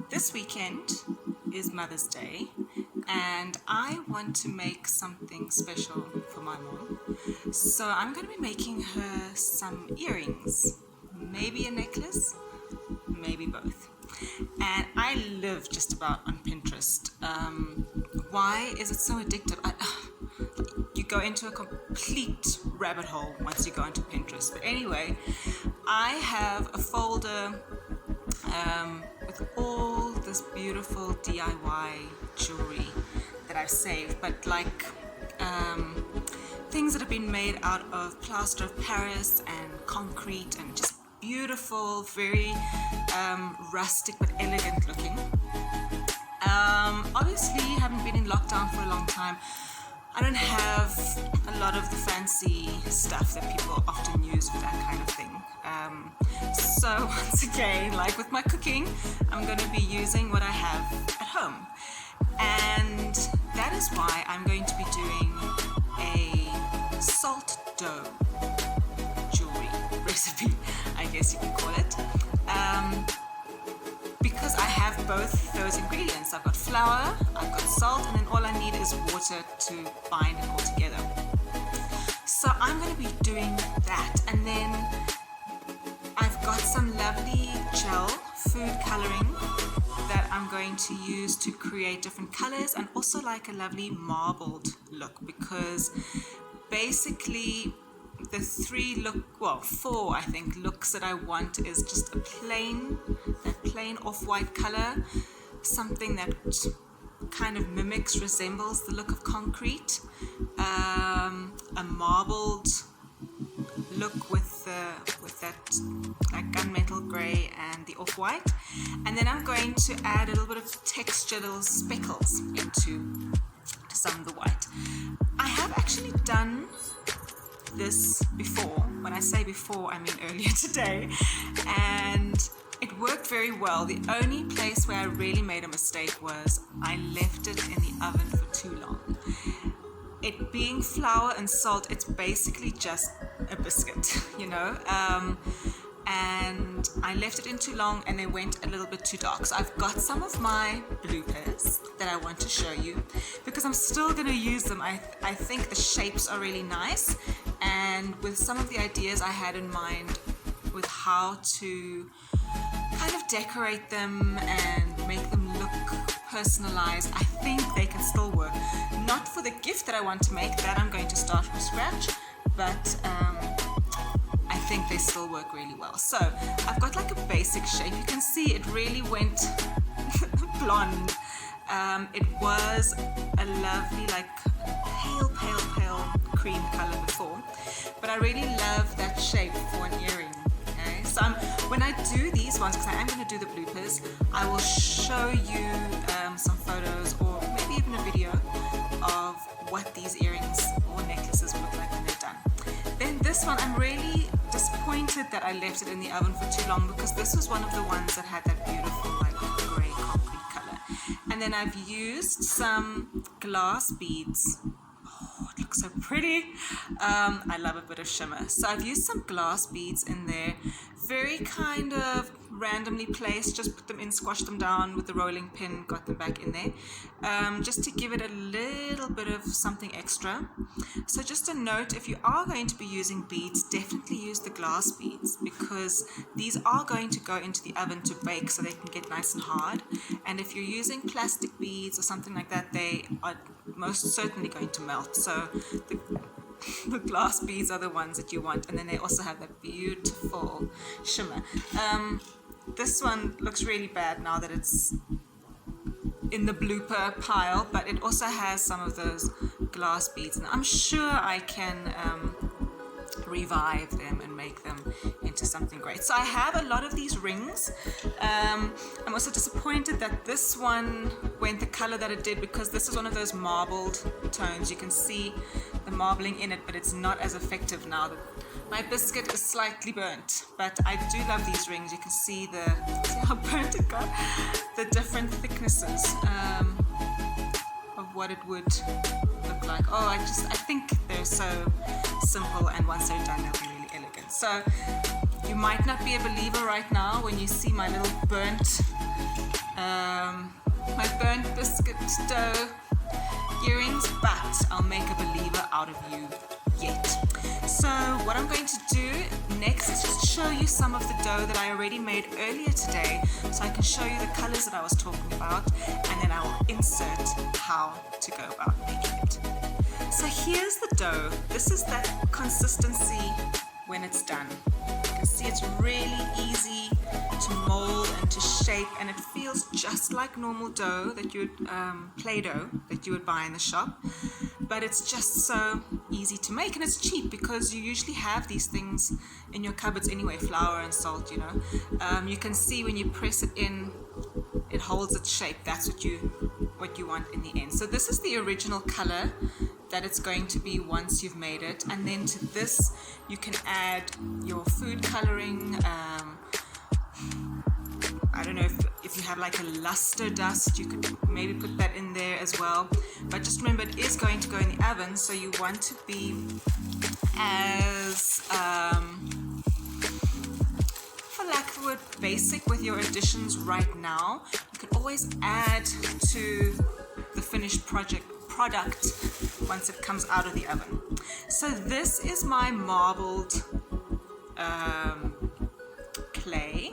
This weekend is Mother's Day and I want to make something special for my mom. So I'm going to be making her some earrings, maybe a necklace, maybe both. And I live just about on Pinterest. Why is it so addictive? You go into a complete rabbit hole once you go into Pinterest. But anyway, I have a folder with all this beautiful DIY jewelry that I've saved, but like things that have been made out of plaster of Paris and concrete and just beautiful, very rustic but elegant looking. Obviously, haven't been in lockdown for a long time. I don't have a lot of the fancy stuff that people often use for that kind of thing. So once again, like with my cooking, I'm going to be using what I have at home. And that is why I'm going to be doing a salt dough jewelry recipe, I guess you can call it. Because I have both those ingredients. I've got flour, I've got salt, and then all I need is water to bind it all together. So I'm going to be doing that, and then I've got some lovely gel food coloring that I'm going to use to create different colors, and also like a lovely marbled look, because basically the four I think looks that I want is just that plain off-white color, something that kind of resembles the look of concrete, a marbled look with that like gunmetal gray and the off-white, and then I'm going to add a little bit of texture, little speckles into some of the white. I have actually done this before. When I say before, I mean earlier today, and it worked very well. The only place where I really made a mistake was I left it in the oven for too long. It being flour and salt, it's basically just a biscuit, and I left it in too long and they went a little bit too dark. So I've got some of my bloopers that I want to show you because I'm still going to use them. I think the shapes are really nice, and with some of the ideas I had in mind with how to kind of decorate them and make them look personalized, I think they can still work. Not for the gift that I want to make, that I'm going to start from scratch, but I think they still work really well. So I've got like a basic shape. You can see it really went blonde. It was a lovely like pale cream color before, but I really love that shape for an earring. Okay, so when I do these ones, because I am going to do the bloopers, I will show you some photos or maybe even a video of what these earrings or necklaces look like when they're done. Then this one, I'm really disappointed that I left it in the oven for too long, because this was one of the ones that had that beautiful like grey concrete color. And then I've used some glass beads. Oh, it looks so pretty. I love a bit of shimmer. So I've used some glass beads in there, very kind of randomly placed, just put them in, squashed them down with the rolling pin, got them back in there, just to give it a little bit of something extra. So just a note, if you are going to be using beads, definitely use the glass beads, because these are going to go into the oven to bake so they can get nice and hard. And if you're using plastic beads or something like that, they are most certainly going to melt. So the glass beads are the ones that you want, and then they also have that beautiful shimmer. This one looks really bad now that it's in the blooper pile, but it also has some of those glass beads, and I'm sure I can revive them and make them into something great. So I have a lot of these rings. I'm also disappointed that this one went the color that it did, because this is one of those marbled tones. You can see the marbling in it, but it's not as effective now. My biscuit is slightly burnt, but I do love these rings. You can see how burnt it got, the different thicknesses of what it would look like. Oh, I think they're so simple, and once they're done, they'll be really elegant. So you might not be a believer right now when you see my little burnt biscuit dough earrings, but I'll make a believer out of you yet. So what I'm going to do next is just show you some of the dough that I already made earlier today, so I can show you the colors that I was talking about, and then I will insert how to go about making it. So here's the dough. This is that consistency when it's done. You can see it's really easy to mold and to shape, and it feels just like normal dough that you would, Play-Doh that you would buy in the shop, but it's just so easy to make, and it's cheap because you usually have these things in your cupboards anyway, flour and salt, you know. You can see when you press it in, it holds its shape. That's what you want in the end. So this is the original color that it's going to be once you've made it, and then to this you can add your food coloring. I don't know if you have like a luster dust, you could maybe put that in there as well, but just remember it is going to go in the oven, so you want to be as for lack of a word, basic with your additions right now. You can always add to the finished product once it comes out of the oven. So this is my marbled clay.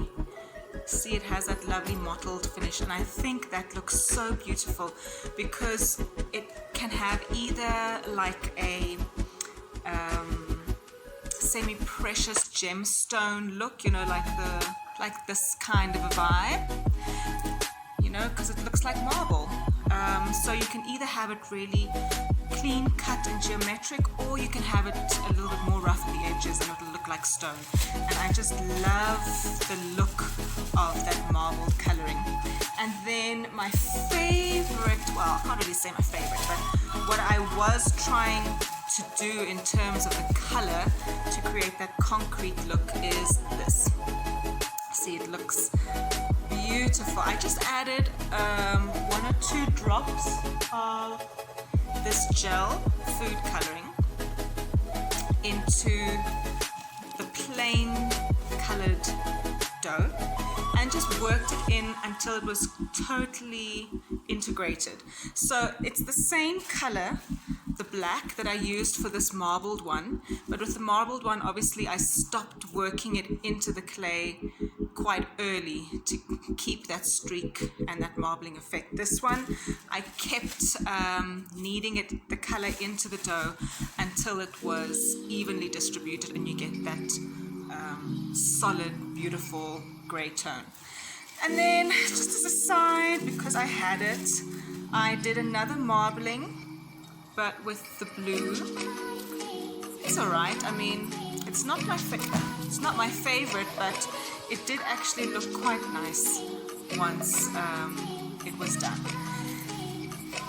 See, it has that lovely mottled finish, and I think that looks so beautiful because it can have either like a semi-precious gemstone look, you know, like this kind of a vibe, you know, because it looks like marble. So you can either have it really clean cut and geometric, or you can have it a little bit more rough at the edges and it'll look like stone. And I just love the look of that marble coloring. And then my favorite, well, I can't really say my favorite, but what I was trying to do in terms of the color to create that concrete look is this. See, it looks beautiful. I just added 1 or 2 drops of this gel food coloring into the plain colored dough and just worked it in until it was totally integrated. So it's the same color, the black, that I used for this marbled one, but with the marbled one obviously I stopped working it into the clay quite early to keep that streak and that marbling effect. This one I kept kneading the color into the dough until it was evenly distributed and you get that solid, beautiful gray tone. And then just as a side, because I had it, I did another marbling, but with the blue. It's alright. I mean, it's not my favorite, but it did actually look quite nice once it was done.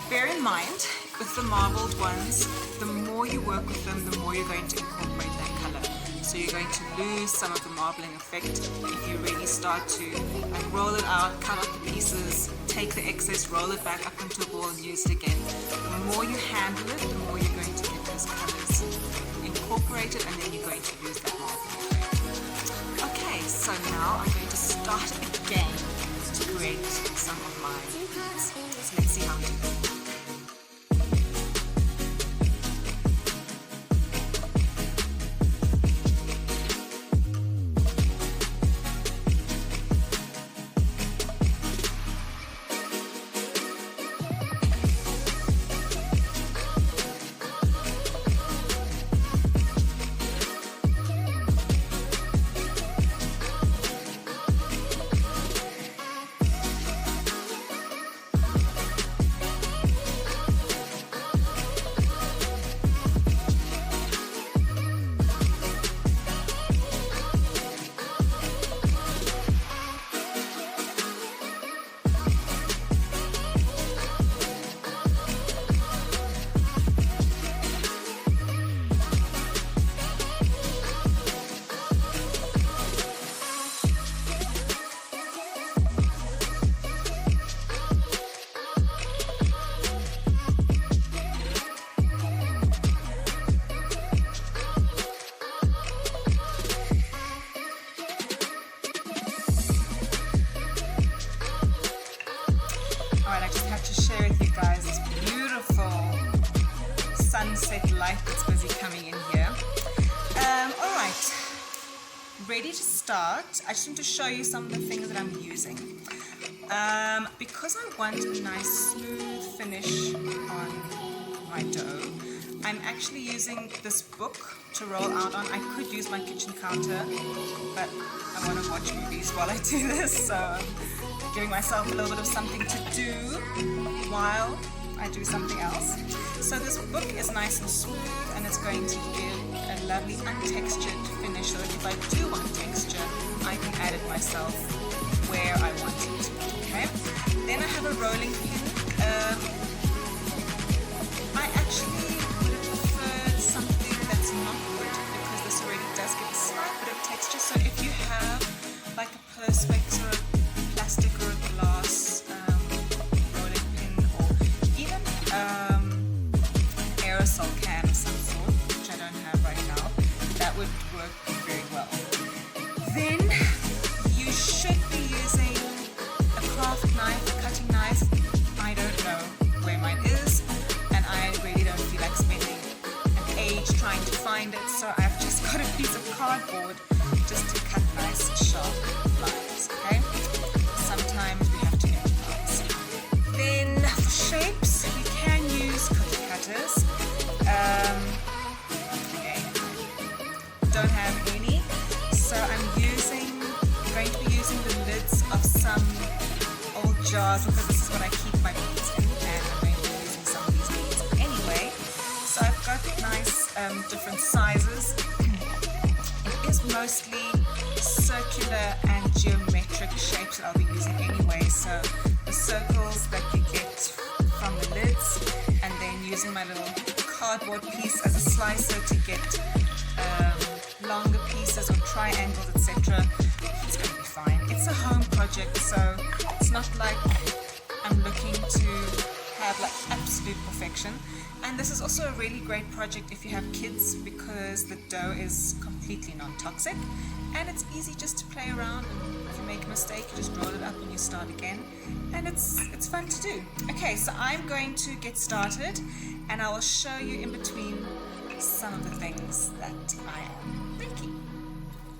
Bear in mind, with the marbled ones, the more you work with them, the more you're going to incorporate that color. So you're going to lose some of the marbling effect if you really start to roll it out, cut out the pieces, take the excess, roll it back up into a ball and use it again. The more you handle it, the more you're going to get those colors incorporated, and then you're going to lose that marbling effect. Okay, so now I'm going to start again to create some of my beads. So let's see how we do this. you guys this beautiful sunset light that's busy coming in here. All right, ready to start. I just want to show you some of the things that I'm using. Because I want a nice smooth finish on my dough, I'm actually using this book to roll out on. I could use my kitchen counter, but I want to watch movies while I do this, so I'm giving myself a little bit of something to do while I do something else. So this book is nice and smooth, and it's going to give a lovely untextured finish, so that if I do want texture, I can add it myself where I want it. Okay. Then I have a rolling pin. I actually would have preferred something that's not wood, because this already does give a slight bit of texture. So if you have like a perspex or a plastic or a glass rolling pin, or even aerosol can of some sort, which I don't have right now, that would work very well. Then you should be using a craft knife, a cutting knife. I don't know where mine is, and I really don't feel like spending an age trying to find it, so I've just got a piece of cardboard just to cut nice sharp lines. Okay, sometimes we have to improvise. Then for shapes, you can use cookie cutters. Again, I don't have any, so I'm going to be using the lids of some old jars, because this is what I keep my beads in, and I'm going to be using some of these beads anyway. So I've got nice different sizes. It is mostly circular and geometric shapes that I'll be using anyway, so the circles that you get from the lids, and then using my little cardboard piece as a slicer to get longer pieces or triangles, etc. It's going to be fine. It's a home project, so it's not like I'm looking to have like absolute perfection. And this is also a really great project if you have kids, because the dough is completely non-toxic and it's easy just to play around, and if you make a mistake you just roll it up and you start again, and it's fun to do. Okay, so I'm going to get started and I will show you in between some of the things that I am making.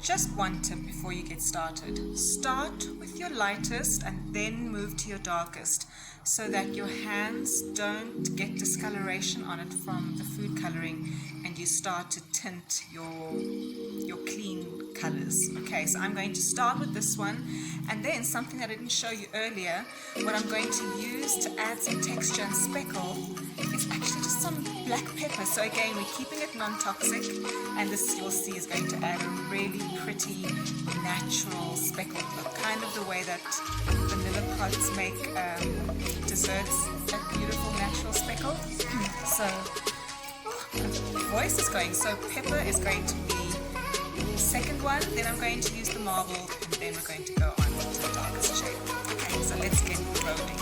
Just one tip before you get started. Start with your lightest and then move to your darkest, so that your hands don't get discoloration on it from the food coloring and you start to tint your clean colors. Okay, so I'm going to start with this one, and then something that I didn't show you earlier, what I'm going to use to add some texture and speckle is actually just some black pepper. So again, we're keeping it non-toxic, and this you'll see is going to add a really pretty natural speckled look, kind of the way that vanilla pots make desserts, that beautiful natural speckle. So my voice is going. So pepper is going to be the second one, then I'm going to use the marble, and then we're going to go on to the darkest shade. Okay, so let's get rolling.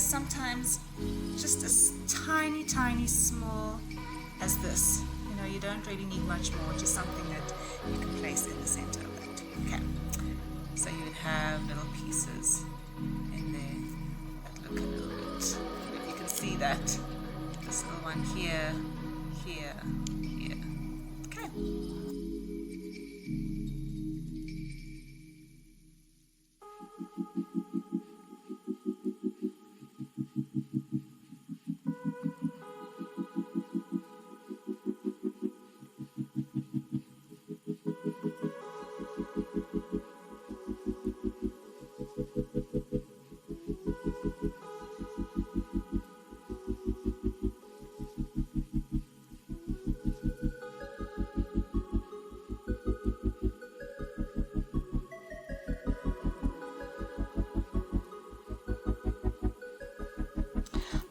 sometimes just as tiny small as this. You know, you don't really need much more, just something that you can place in the center of that. Okay, so you would have little pieces in there that look a little bit, if you can see that, this little one here, here, here. Okay.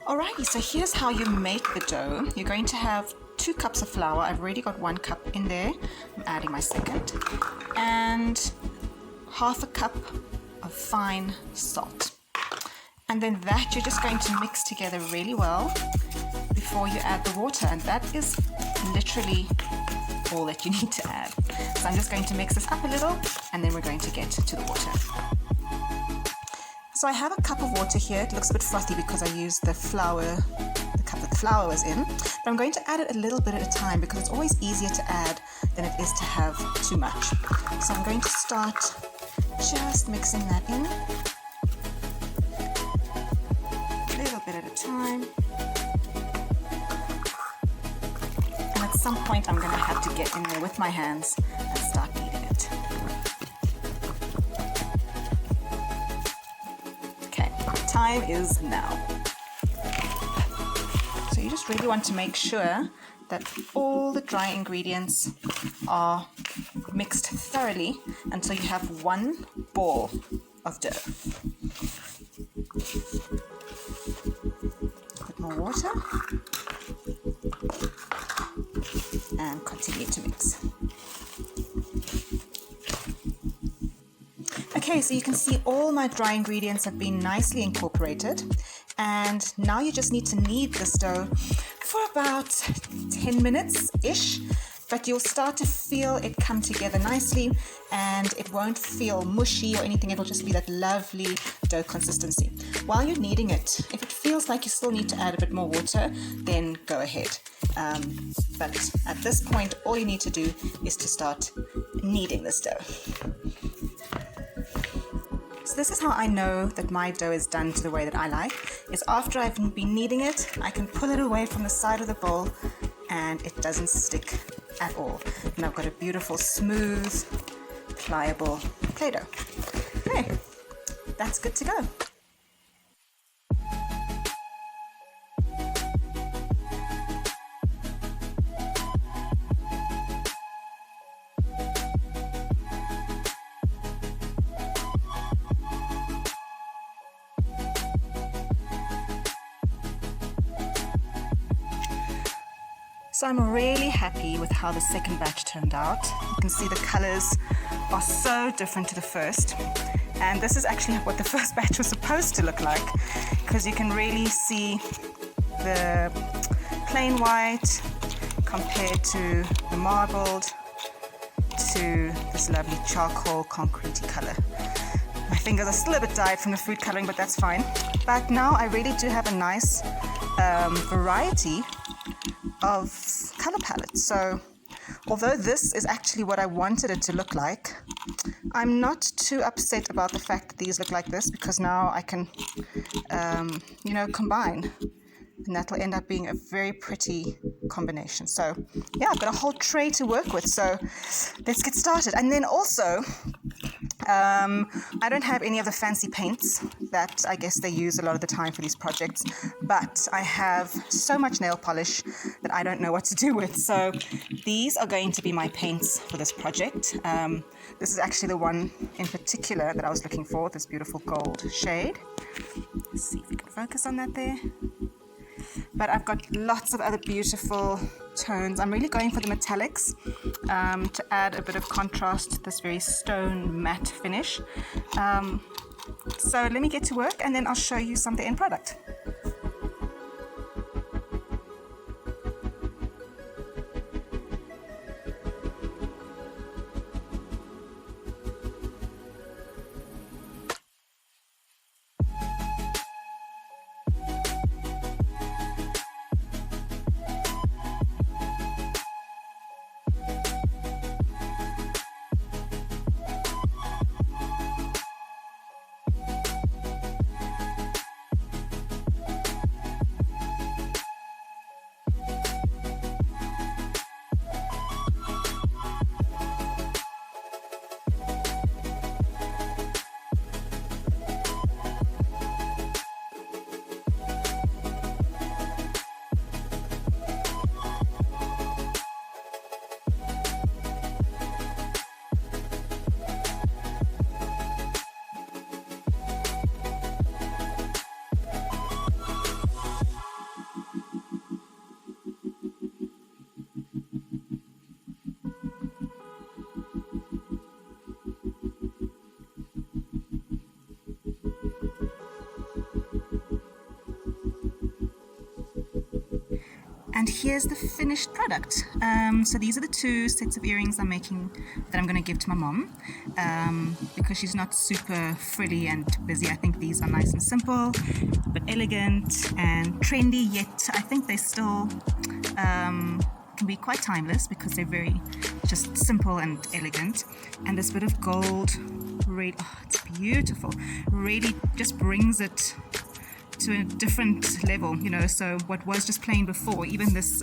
Alrighty, so here's how you make the dough. You're going to have 2 cups of flour. I've already got 1 cup in there. I'm adding my second. And half a cup of fine salt. And then that you're just going to mix together really well before you add the water. And that is literally all that you need to add. So I'm just going to mix this up a little and then we're going to get to the water. So I have a cup of water here. It looks a bit frothy because I used the flour, the cup that the flour was in. But I'm going to add it a little bit at a time because it's always easier to add than it is to have too much. So I'm going to start just mixing that in. A little bit at a time. And at some point I'm going to have to get in there with my hands and start kneading it. Time is now. So you just really want to make sure that all the dry ingredients are mixed thoroughly until you have one ball of dough. Put more water and continue to mix. Okay, so you can see all my dry ingredients have been nicely incorporated, and now you just need to knead this dough for about 10 minutes-ish, but you'll start to feel it come together nicely and it won't feel mushy or anything. It'll just be that lovely dough consistency. While you're kneading it, if it feels like you still need to add a bit more water, then go ahead. But at this point, all you need to do is to start kneading this dough. So this is how I know that my dough is done to the way that I like, is after I've been kneading it, I can pull it away from the side of the bowl and it doesn't stick at all. And I've got a beautiful, smooth, pliable Play-Doh. Okay, that's good to go. So I'm really happy with how the second batch turned out. You can see the colors are so different to the first. And this is actually what the first batch was supposed to look like, because you can really see the plain white compared to the marbled to this lovely charcoal concretey color. My fingers are still a bit dyed from the food coloring, but that's fine. But now I really do have a nice variety of color palettes. So although this is actually what I wanted it to look like, I'm not too upset about the fact that these look like this, because now I can combine, and that will end up being a very pretty combination. So yeah, I've got a whole tray to work with, so let's get started. And then also I don't have any of the fancy paints that I guess they use a lot of the time for these projects, but I have so much nail polish that I don't know what to do with. So these are going to be my paints for this project. This is actually the one in particular that I was looking for, this beautiful gold shade. Let's see if we can focus on that there. But I've got lots of other beautiful tones. I'm really going for the metallics to add a bit of contrast to this very stone matte finish. So let me get to work and then I'll show you some of the end product. And here's the finished product. So these are the 2 sets of earrings I'm making that I'm going to give to my mom because she's not super frilly and busy. I think these are nice and simple, but elegant and trendy, yet I think they still can be quite timeless because they're very just simple and elegant. And this bit of gold, really, oh, it's beautiful, really just brings it to a different level, you know. So what was just plain before, even this,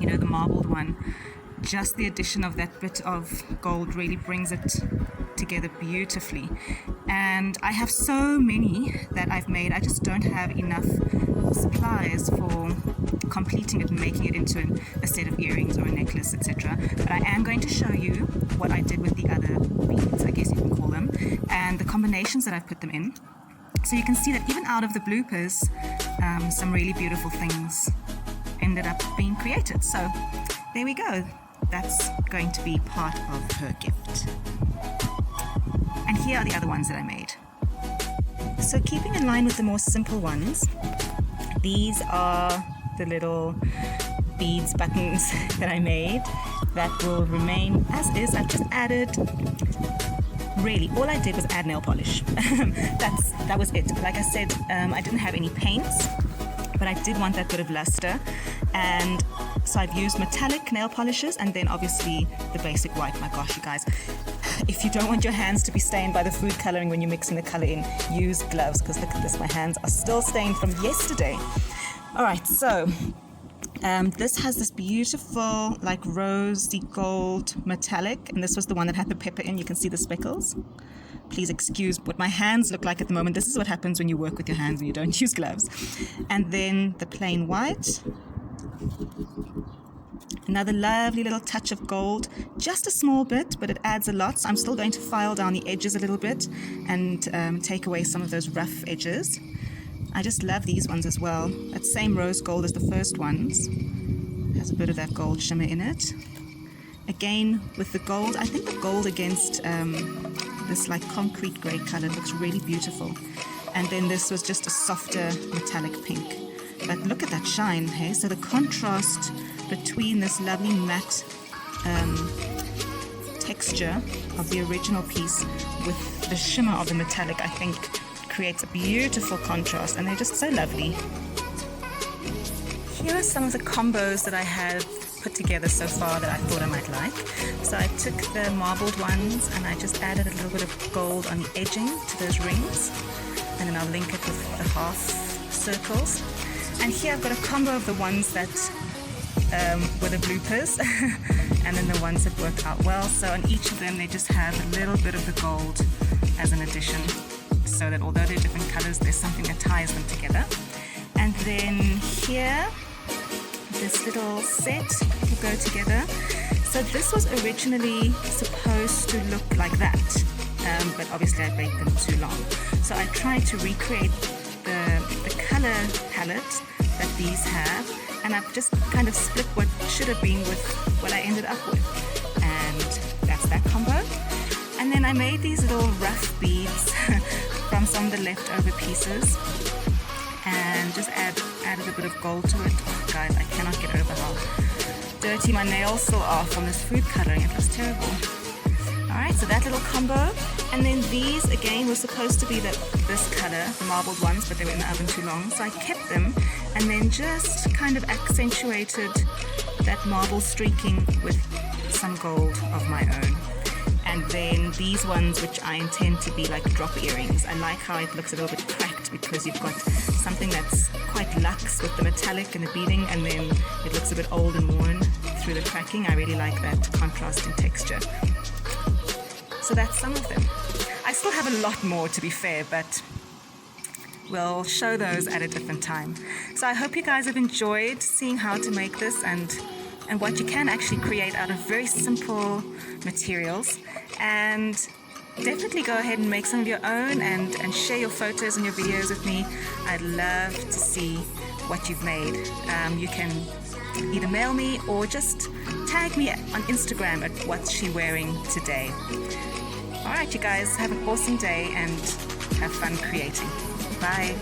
you know, the marbled one, just the addition of that bit of gold really brings it together beautifully. And I have so many that I've made, I just don't have enough supplies for completing it and making it into a set of earrings or a necklace, etc. But I am going to show you what I did with the other beads, I guess you can call them, and the combinations that I've put them in. So you can see that even out of the bloopers, some really beautiful things ended up being created. So there we go. That's going to be part of her gift. And here are the other ones that I made. So keeping in line with the more simple ones, these are the little beads buttons that I made that will remain as is. I've just added, really, all I did was add nail polish. That was it. Like I said, I didn't have any paints, but I did want that bit of luster, and so I've used metallic nail polishes and then obviously the basic white. My gosh, you guys, if you don't want your hands to be stained by the food coloring when you're mixing the color in, use gloves, because look at this, my hands are still stained from yesterday. All right, so this has this beautiful like rosy gold metallic, and this was the one that had the pepper in. You can see the speckles. Please excuse what my hands look like at the moment. This is what happens when you work with your hands and you don't use gloves. And then the plain white. Another lovely little touch of gold, just a small bit, but it adds a lot. So I'm still going to file down the edges a little bit and take away some of those rough edges. I just love these ones as well. That same rose gold as the first ones. Has a bit of that gold shimmer in it. Again, with the gold, I think the gold against this like concrete grey color looks really beautiful. And then this was just a softer metallic pink. But look at that shine, hey? So the contrast between this lovely matte texture of the original piece with the shimmer of the metallic, I think creates a beautiful contrast, and they're just so lovely. Here are some of the combos that I have put together so far that I thought I might like. So I took the marbled ones and I just added a little bit of gold on the edging to those rings, and then I'll link it with the half circles. And here I've got a combo of the ones that were the bloopers and then the ones that worked out well. So on each of them they just have a little bit of the gold as an addition, so that although they're different colors, there's something that ties them together. And then here, this little set will go together. So this was originally supposed to look like that, but obviously I baked them too long. So I tried to recreate the color palette that these have, and I've just kind of split what should have been with what I ended up with. And that's that combo. And then I made these little rough beads from some of the leftover pieces and just added a bit of gold to it. Oh, guys, I cannot get over how dirty my nails still are from this food coloring. It looks terrible. Alright, so that little combo. And then these again were supposed to be this color, the marbled ones, but they were in the oven too long. So I kept them and then just kind of accentuated that marble streaking with some gold of my own. And then these ones, which I intend to be like drop earrings. I like how it looks a little bit cracked because you've got something that's quite luxe with the metallic and the beading, and then it looks a bit old and worn through the cracking. I really like that contrasting texture. So that's some of them. I still have a lot more, to be fair, but we'll show those at a different time. So I hope you guys have enjoyed seeing how to make this and what you can actually create out of very simple materials. And definitely go ahead and make some of your own and share your photos and your videos with me. I'd love to see what you've made. You can either mail me or just tag me on Instagram at What's She Wearing Today. Alright, you guys, have an awesome day and have fun creating. Bye.